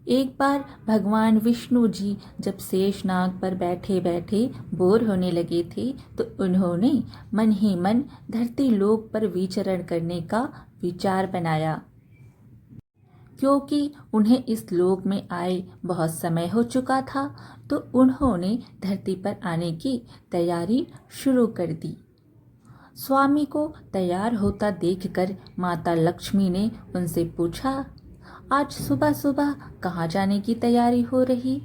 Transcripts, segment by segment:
एक बार भगवान विष्णु जी जब शेषनाग पर बैठे बैठे बोर होने लगे थे तो उन्होंने मन ही मन धरती लोक पर विचरण करने का विचार बनाया। क्योंकि उन्हें इस लोक में आए बहुत समय हो चुका था तो उन्होंने धरती पर आने की तैयारी शुरू कर दी। स्वामी को तैयार होता देखकर माता लक्ष्मी ने उनसे पूछा, आज सुबह सुबह कहाँ जाने की तैयारी हो रही?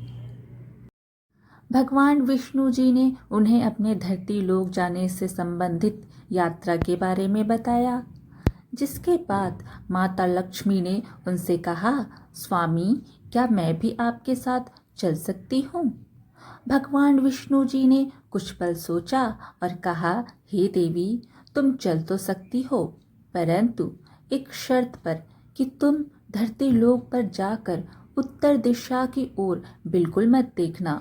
भगवान विष्णु जी ने उन्हें अपने धरती लोक जाने से संबंधित यात्रा के बारे में बताया, जिसके बाद माता लक्ष्मी ने उनसे कहा, स्वामी क्या मैं भी आपके साथ चल सकती हूँ? भगवान विष्णु जी ने कुछ पल सोचा और कहा, हे देवी, तुम चल तो सकती हो, परंतु एक शर्त पर कि तुम धरती लोक पर जाकर उत्तर दिशा की ओर बिल्कुल मत देखना।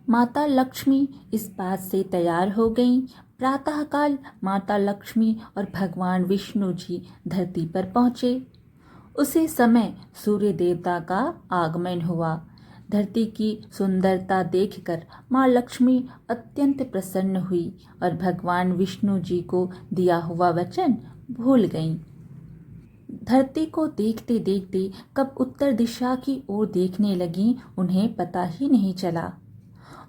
माता लक्ष्मी इस बात से तैयार हो गईं। प्रातःकाल माता लक्ष्मी और भगवान विष्णु जी धरती पर पहुँचे। उसी समय सूर्य देवता का आगमन हुआ। धरती की सुंदरता देखकर माँ लक्ष्मी अत्यंत प्रसन्न हुई और भगवान विष्णु जी को दिया हुआ वचन भूल गईं। धरती को देखते देखते कब उत्तर दिशा की ओर देखने लगीं, उन्हें पता ही नहीं चला।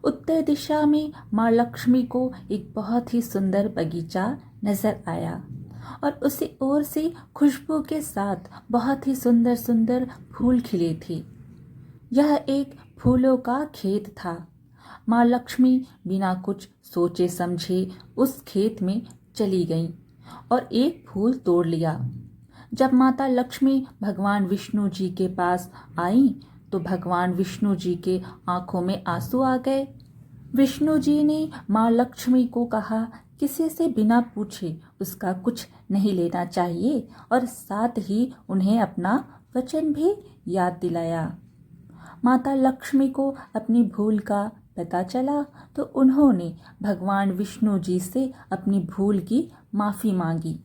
उत्तर दिशा में माँ लक्ष्मी को एक बहुत ही सुंदर बगीचा नजर आया और उसी ओर से खुशबू के साथ बहुत ही सुंदर सुंदर फूल खिले थे। यह एक फूलों का खेत था। माँ लक्ष्मी बिना कुछ सोचे समझे उस खेत में चली गईं और एक फूल तोड़ लिया। जब माता लक्ष्मी भगवान विष्णु जी के पास आईं तो भगवान विष्णु जी के आंखों में आंसू आ गए। विष्णु जी ने माँ लक्ष्मी को कहा, किसी से बिना पूछे उसका कुछ नहीं लेना चाहिए और साथ ही उन्हें अपना वचन भी याद दिलाया। माता लक्ष्मी को अपनी भूल का पता चला तो उन्होंने भगवान विष्णु जी से अपनी भूल की माफ़ी मांगी।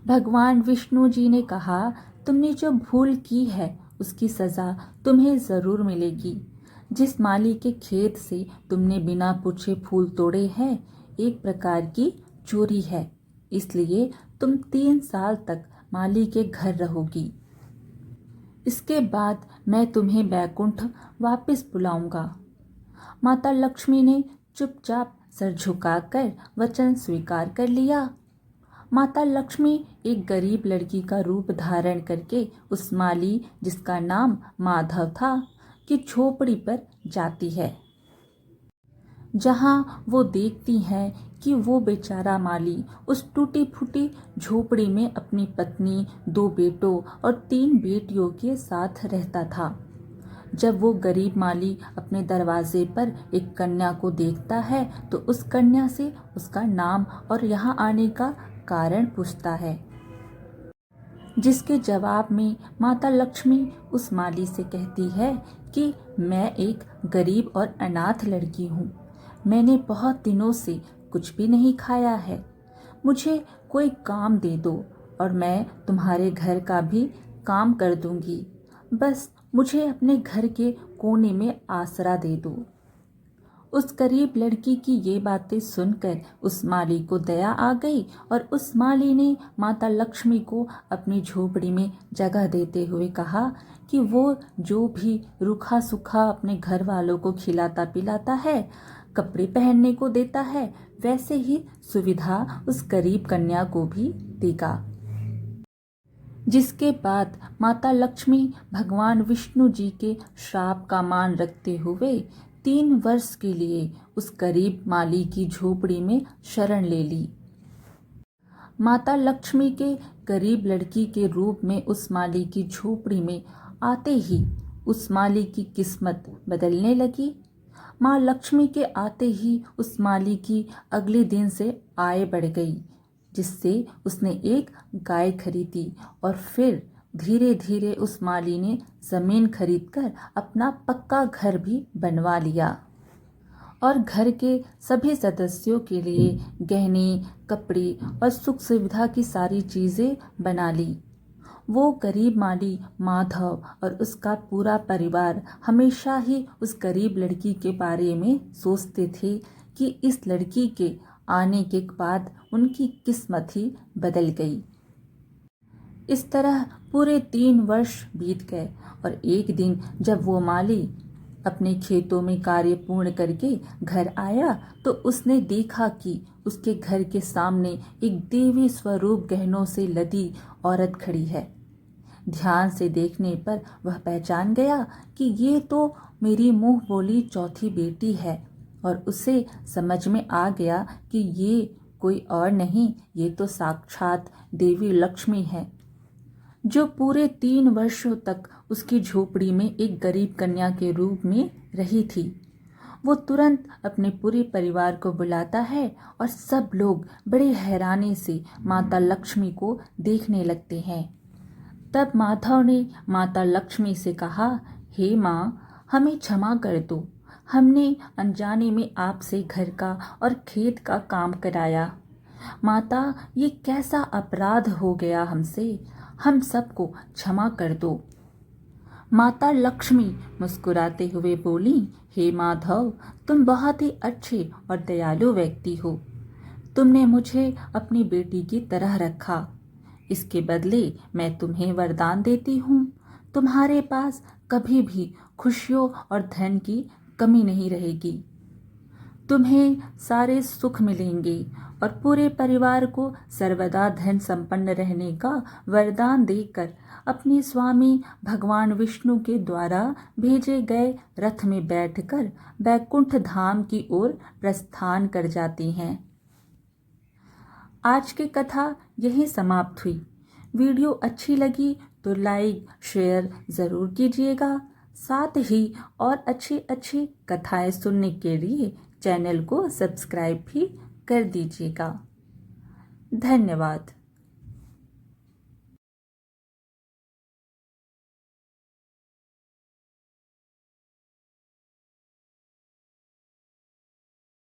भगवान विष्णु जी ने कहा, तुमने जो भूल की है उसकी सज़ा तुम्हें ज़रूर मिलेगी। जिस माली के खेत से तुमने बिना पूछे फूल तोड़े हैं, एक प्रकार की चोरी है, इसलिए तुम 3 साल तक माली के घर रहोगी। इसके बाद मैं तुम्हें बैकुंठ वापस बुलाऊंगा। माता लक्ष्मी ने चुपचाप सर झुकाकर वचन स्वीकार कर लिया। माता लक्ष्मी एक गरीब लड़की का रूप धारण करके उस माली, जिसका नाम माधव था, की झोपड़ी पर जाती है, जहाँ वो देखती हैं कि वो बेचारा माली उस टूटी फूटी झोपड़ी में अपनी पत्नी, 2 बेटों और 3 बेटियों के साथ रहता था। जब वो गरीब माली अपने दरवाजे पर एक कन्या को देखता है तो उस कन्या से उसका नाम और यहाँ आने का कारण पूछता है, जिसके जवाब में माता लक्ष्मी उस माली से कहती है कि मैं एक गरीब और अनाथ लड़की हूँ। मैंने बहुत दिनों से कुछ भी नहीं खाया है। मुझे कोई काम दे दो और मैं तुम्हारे घर का भी काम कर दूंगी। बस मुझे अपने घर के कोने में आसरा दे दो। उस गरीब लड़की की ये बातें सुनकर उस माली को दया आ गई और उस माली ने माता लक्ष्मी को अपनी झोपड़ी में जगह देते हुए कहा कि वो जो भी रूखा सूखा अपने घर वालों को खिलाता पिलाता है, कपड़े पहनने को देता है, वैसे ही सुविधा उस गरीब कन्या को भी देगा। जिसके बाद माता लक्ष्मी भगवान विष्णु जी के श्राप का मान रखते हुए 3 वर्ष के लिए उस गरीब माली की झोपड़ी में शरण ले ली। माता लक्ष्मी के गरीब लड़की के रूप में उस माली की झोपड़ी में आते ही उस माली की किस्मत बदलने लगी। माँ लक्ष्मी के आते ही उस माली की अगले दिन से आय बढ़ गई, जिससे उसने एक गाय खरीदी और फिर धीरे धीरे उस माली ने ज़मीन खरीदकर अपना पक्का घर भी बनवा लिया और घर के सभी सदस्यों के लिए गहने, कपड़े और सुख सुविधा की सारी चीज़ें बना ली। वो गरीब माली माधव और उसका पूरा परिवार हमेशा ही उस गरीब लड़की के बारे में सोचते थे कि इस लड़की के आने के बाद उनकी किस्मत ही बदल गई। इस तरह पूरे 3 वर्ष बीत गए और एक दिन जब वो माली अपने खेतों में कार्य पूर्ण करके घर आया तो उसने देखा कि उसके घर के सामने एक देवी स्वरूप गहनों से लदी औरत खड़ी है। ध्यान से देखने पर वह पहचान गया कि ये तो मेरी मुंह बोली चौथी बेटी है और उसे समझ में आ गया कि ये कोई और नहीं, ये तो साक्षात देवी लक्ष्मी है, जो पूरे 3 वर्षों तक उसकी झोपड़ी में एक गरीब कन्या के रूप में रही थी। वो तुरंत अपने पूरे परिवार को बुलाता है और सब लोग बड़े हैरानी से माता लक्ष्मी को देखने लगते हैं। तब माधव ने माता लक्ष्मी से कहा, हे माँ, हमें क्षमा कर दो, हमने अनजाने में आपसे घर का और खेत का काम कराया। माता, ये कैसा अपराध हो गया हमसे, हम सबको क्षमा कर दो। माता लक्ष्मी मुस्कुराते हुए बोली, हे माधव, तुम बहुत ही अच्छे और दयालु व्यक्ति हो। तुमने मुझे अपनी बेटी की तरह रखा। इसके बदले मैं तुम्हें वरदान देती हूँ, तुम्हारे पास कभी भी खुशियों और धन की कमी नहीं रहेगी। तुम्हें सारे सुख मिलेंगे और पूरे परिवार को सर्वदा धन संपन्न रहने का वरदान देकर अपने स्वामी भगवान विष्णु के द्वारा भेजे गए रथ में बैठकर बैकुंठ धाम की ओर प्रस्थान कर जाती हैं। आज की कथा यही समाप्त हुई। वीडियो अच्छी लगी तो लाइक शेयर ज़रूर कीजिएगा। साथ ही और अच्छी अच्छी कथाएं सुनने के लिए चैनल को सब्सक्राइब भी कर दीजिएगा। धन्यवाद।